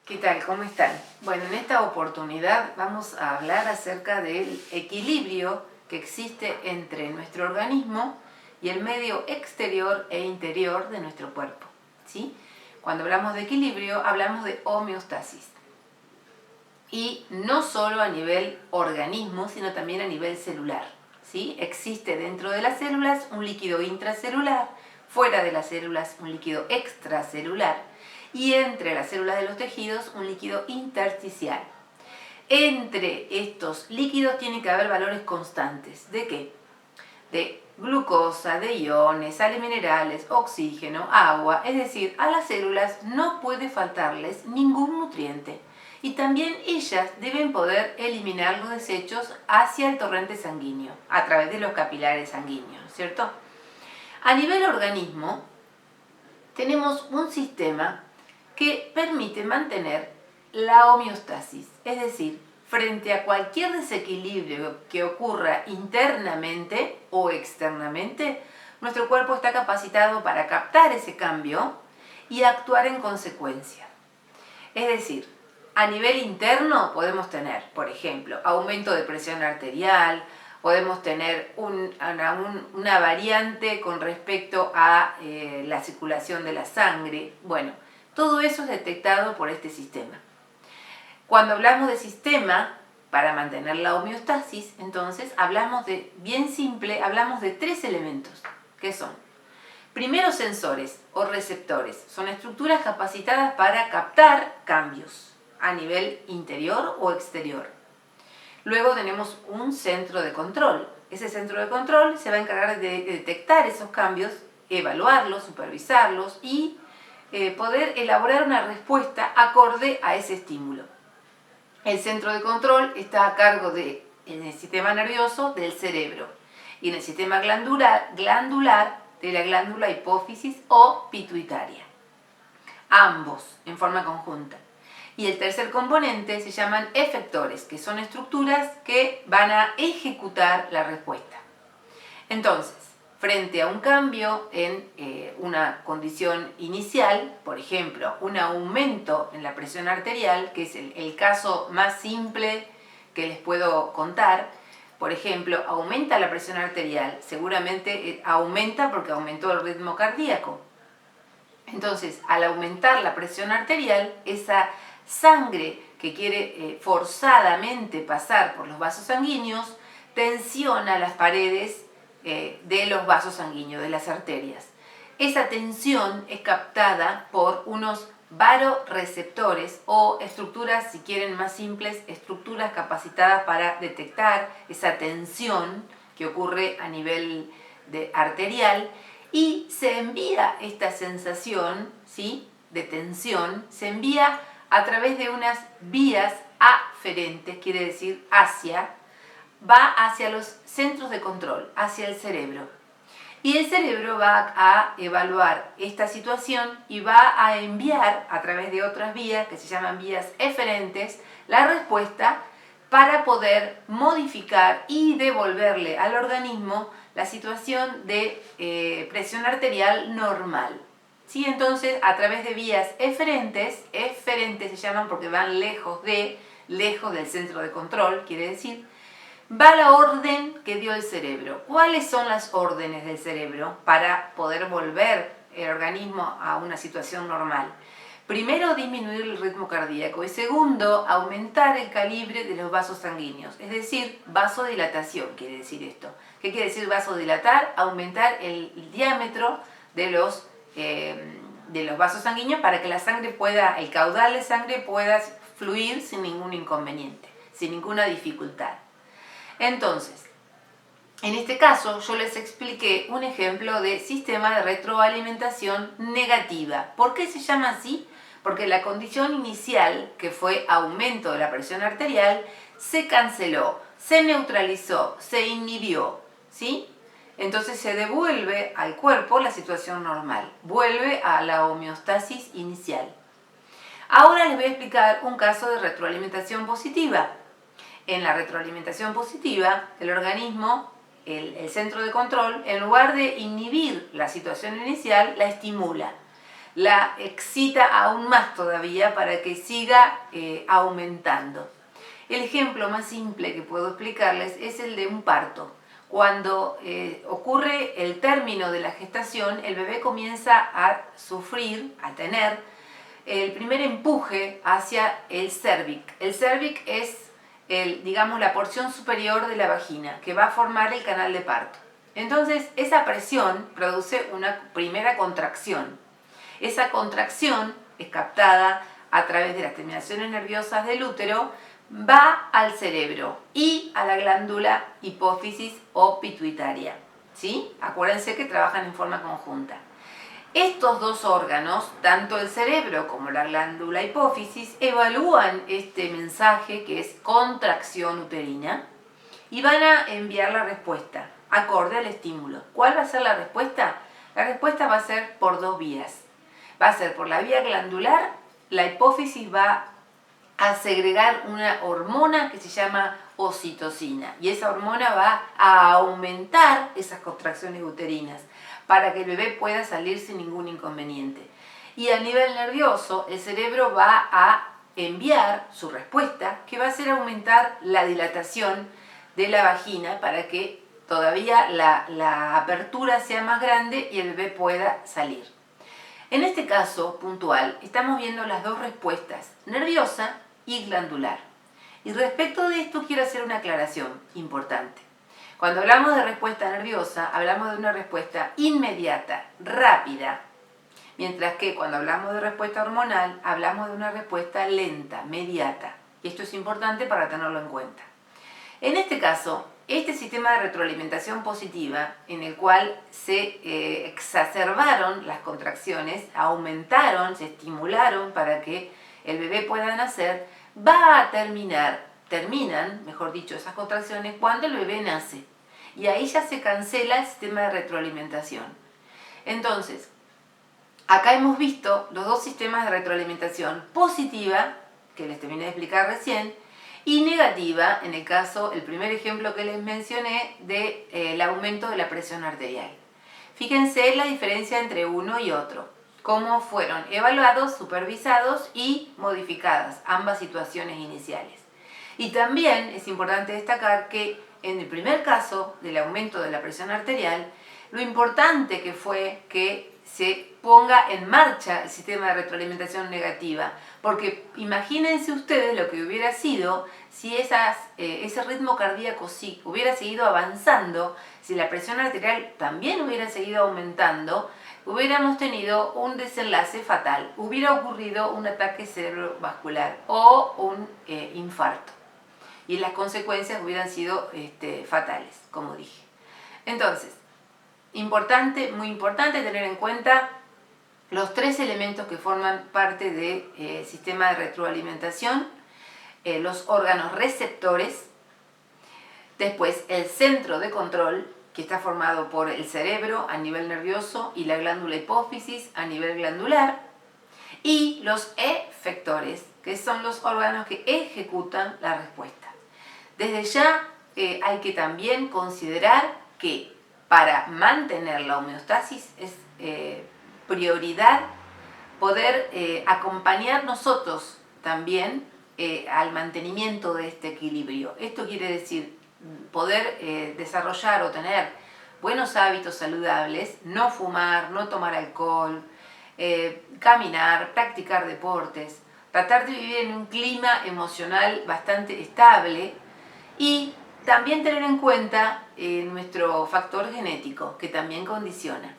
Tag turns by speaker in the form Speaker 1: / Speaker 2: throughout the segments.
Speaker 1: ¿Qué tal? ¿Cómo están? Bueno, en esta oportunidad vamos a hablar acerca del equilibrio que existe entre nuestro organismo y el medio exterior e interior de nuestro cuerpo, ¿sí? Cuando hablamos de equilibrio, hablamos de homeostasis. Y no solo a nivel organismo, sino también a nivel celular, ¿sí? Existe dentro de las células un líquido intracelular, fuera de las células un líquido extracelular, y entre las células de los tejidos un líquido intersticial. Entre estos líquidos tiene que haber valores constantes. ¿De qué? De glucosa, de iones, sales minerales, oxígeno, agua. Es decir, a las células no puede faltarles ningún nutriente. Y también ellas deben poder eliminar los desechos hacia el torrente sanguíneo, a través de los capilares sanguíneos, ¿cierto? A nivel organismo, tenemos un sistema que permite mantener la homeostasis, es decir, frente a cualquier desequilibrio que ocurra internamente o externamente, nuestro cuerpo está capacitado para captar ese cambio y actuar en consecuencia. Es decir, a nivel interno podemos tener, por ejemplo, aumento de presión arterial, podemos tener una variante con respecto a la circulación de la sangre. Bueno, todo eso es detectado por este sistema. Cuando hablamos de sistema, para mantener la homeostasis, entonces hablamos de, bien simple, hablamos de tres elementos, que son, primero, sensores o receptores. Son estructuras capacitadas para captar cambios a nivel interior o exterior. Luego tenemos un centro de control. Ese centro de control se va a encargar de detectar esos cambios, evaluarlos, supervisarlos y poder elaborar una respuesta acorde a ese estímulo. El centro de control está a cargo en el sistema nervioso del cerebro y en el sistema glandular de la glándula hipófisis o pituitaria. Ambos en forma conjunta. Y el tercer componente se llaman efectores, que son estructuras que van a ejecutar la respuesta. Entonces, frente a un cambio en una condición inicial, por ejemplo, un aumento en la presión arterial, que es el caso más simple que les puedo contar, por ejemplo, aumenta la presión arterial, seguramente aumenta porque aumentó el ritmo cardíaco. Entonces, al aumentar la presión arterial, esa sangre que quiere forzadamente pasar por los vasos sanguíneos tensiona las paredes de los vasos sanguíneos, de las arterias. Esa tensión es captada por unos vasoreceptores o estructuras, si quieren más simples, estructuras capacitadas para detectar esa tensión que ocurre a nivel arterial, y se envía esta sensación, ¿sí?, de tensión, se envía a través de unas vías aferentes, quiere decir va hacia los centros de control, hacia el cerebro. Y el cerebro va a evaluar esta situación y va a enviar a través de otras vías, que se llaman vías eferentes, la respuesta para poder modificar y devolverle al organismo la situación de presión arterial normal. ¿Sí? Entonces, a través de vías eferentes se llaman porque van lejos del centro de control, quiere decir, va la orden que dio el cerebro. ¿Cuáles son las órdenes del cerebro para poder volver el organismo a una situación normal? Primero, disminuir el ritmo cardíaco y segundo, aumentar el calibre de los vasos sanguíneos, es decir, vasodilatación quiere decir esto. ¿Qué quiere decir vasodilatar? Aumentar el diámetro de los vasos sanguíneos para que el caudal de sangre pueda fluir sin ningún inconveniente, sin ninguna dificultad. Entonces, en este caso yo les expliqué un ejemplo de sistema de retroalimentación negativa. ¿Por qué se llama así? Porque la condición inicial, que fue aumento de la presión arterial, se canceló, se neutralizó, se inhibió, ¿sí? Entonces se devuelve al cuerpo la situación normal, vuelve a la homeostasis inicial. Ahora les voy a explicar un caso de retroalimentación positiva. En la retroalimentación positiva, el organismo, el centro de control, en lugar de inhibir la situación inicial, la estimula. la excita aún más todavía para que siga aumentando. El ejemplo más simple que puedo explicarles es el de un parto. Cuando ocurre el término de la gestación, el bebé comienza a sufrir, a tener el primer empuje hacia el cérvix. El cérvix es, digamos, la porción superior de la vagina que va a formar el canal de parto. Entonces, esa presión produce una primera contracción. Esa contracción es captada a través de las terminaciones nerviosas del útero, va al cerebro y a la glándula hipófisis o pituitaria, ¿sí? Acuérdense que trabajan en forma conjunta. Estos dos órganos, tanto el cerebro como la glándula hipófisis, evalúan este mensaje que es contracción uterina y van a enviar la respuesta acorde al estímulo. ¿Cuál va a ser la respuesta? La respuesta va a ser por dos vías. Va a ser por la vía glandular. La hipófisis va a segregar una hormona que se llama ocitocina y esa hormona va a aumentar esas contracciones uterinas para que el bebé pueda salir sin ningún inconveniente. Y a nivel nervioso, el cerebro va a enviar su respuesta, que va a hacer aumentar la dilatación de la vagina para que todavía la apertura sea más grande y el bebé pueda salir. En este caso puntual, estamos viendo las dos respuestas, nerviosa y glandular. Y respecto de esto quiero hacer una aclaración importante. Cuando hablamos de respuesta nerviosa, hablamos de una respuesta inmediata, rápida, mientras que cuando hablamos de respuesta hormonal, hablamos de una respuesta lenta, mediata. Y esto es importante para tenerlo en cuenta. En este caso, este sistema de retroalimentación positiva, en el cual se exacerbaron las contracciones, aumentaron, se estimularon para que el bebé pueda nacer, va a terminan, mejor dicho, esas contracciones cuando el bebé nace. Y ahí ya se cancela el sistema de retroalimentación. Entonces, acá hemos visto los dos sistemas de retroalimentación positiva, que les terminé de explicar recién, y negativa, en el caso, el primer ejemplo que les mencioné, del aumento de la presión arterial. Fíjense la diferencia entre uno y otro, cómo fueron evaluados, supervisados y modificadas ambas situaciones iniciales. Y también es importante destacar que en el primer caso del aumento de la presión arterial, lo importante que fue que se ponga en marcha el sistema de retroalimentación negativa, porque imagínense ustedes lo que hubiera sido si ese ritmo cardíaco sí hubiera seguido avanzando, si la presión arterial también hubiera seguido aumentando, hubiéramos tenido un desenlace fatal, hubiera ocurrido un ataque cerebrovascular o un infarto, y las consecuencias hubieran sido fatales, como dije. Entonces, muy importante tener en cuenta los tres elementos que forman parte del sistema de retroalimentación, los órganos receptores, después el centro de control, que está formado por el cerebro a nivel nervioso y la glándula hipófisis a nivel glandular, y los efectores, que son los órganos que ejecutan la respuesta. Desde ya hay que también considerar que para mantener la homeostasis es prioridad poder acompañar nosotros también al mantenimiento de este equilibrio. Esto quiere decir poder desarrollar o tener buenos hábitos saludables, no fumar, no tomar alcohol, caminar, practicar deportes, tratar de vivir en un clima emocional bastante estable y también tener en cuenta nuestro factor genético, que también condiciona.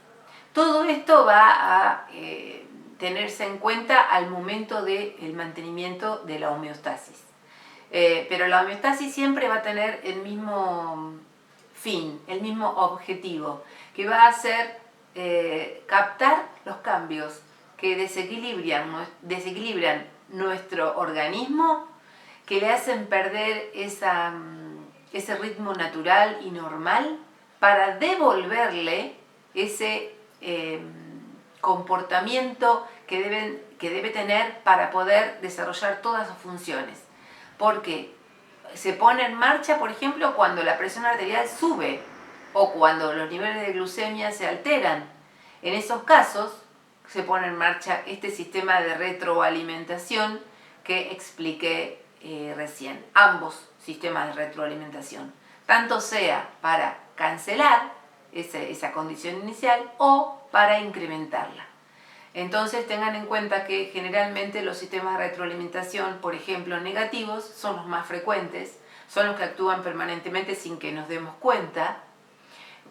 Speaker 1: Todo esto va a tenerse en cuenta al momento del mantenimiento de la homeostasis. Pero la homeostasis siempre va a tener el mismo fin, el mismo objetivo, que va a ser captar los cambios que desequilibran nuestro organismo, que le hacen perder ese ritmo natural y normal para devolverle ese comportamiento que debe tener para poder desarrollar todas sus funciones. Porque se pone en marcha, por ejemplo, cuando la presión arterial sube o cuando los niveles de glucemia se alteran. En esos casos, se pone en marcha este sistema de retroalimentación que expliqué recién. Ambos sistemas de retroalimentación, tanto sea para cancelar esa condición inicial o para incrementarla. Entonces tengan en cuenta que generalmente los sistemas de retroalimentación, por ejemplo negativos, son los más frecuentes, son los que actúan permanentemente sin que nos demos cuenta.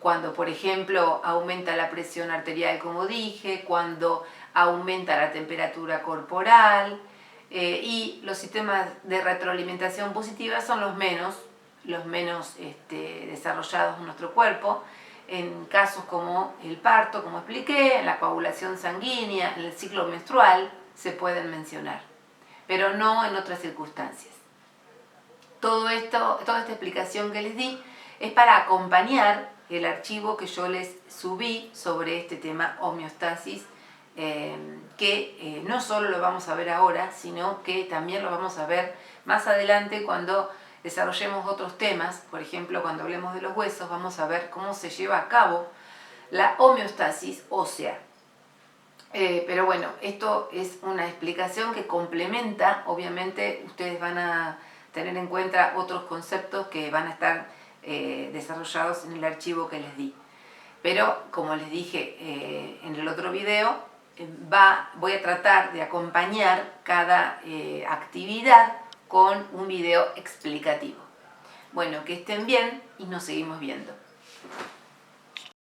Speaker 1: Cuando, por ejemplo, aumenta la presión arterial, como dije, cuando aumenta la temperatura corporal, y los sistemas de retroalimentación positiva son los menos desarrollados en nuestro cuerpo, en casos como el parto, como expliqué, en la coagulación sanguínea, en el ciclo menstrual, se pueden mencionar, pero no en otras circunstancias. Toda esta explicación que les di es para acompañar el archivo que yo les subí sobre este tema homeostasis, que no solo lo vamos a ver ahora, sino que también lo vamos a ver más adelante cuando desarrollemos otros temas. Por ejemplo, cuando hablemos de los huesos, vamos a ver cómo se lleva a cabo la homeostasis ósea. Pero bueno, esto es una explicación que complementa, obviamente ustedes van a tener en cuenta otros conceptos que van a estar desarrollados en el archivo que les di. Pero como les dije en el otro video, voy a tratar de acompañar cada actividad con un video explicativo. Bueno, que estén bien y nos seguimos viendo.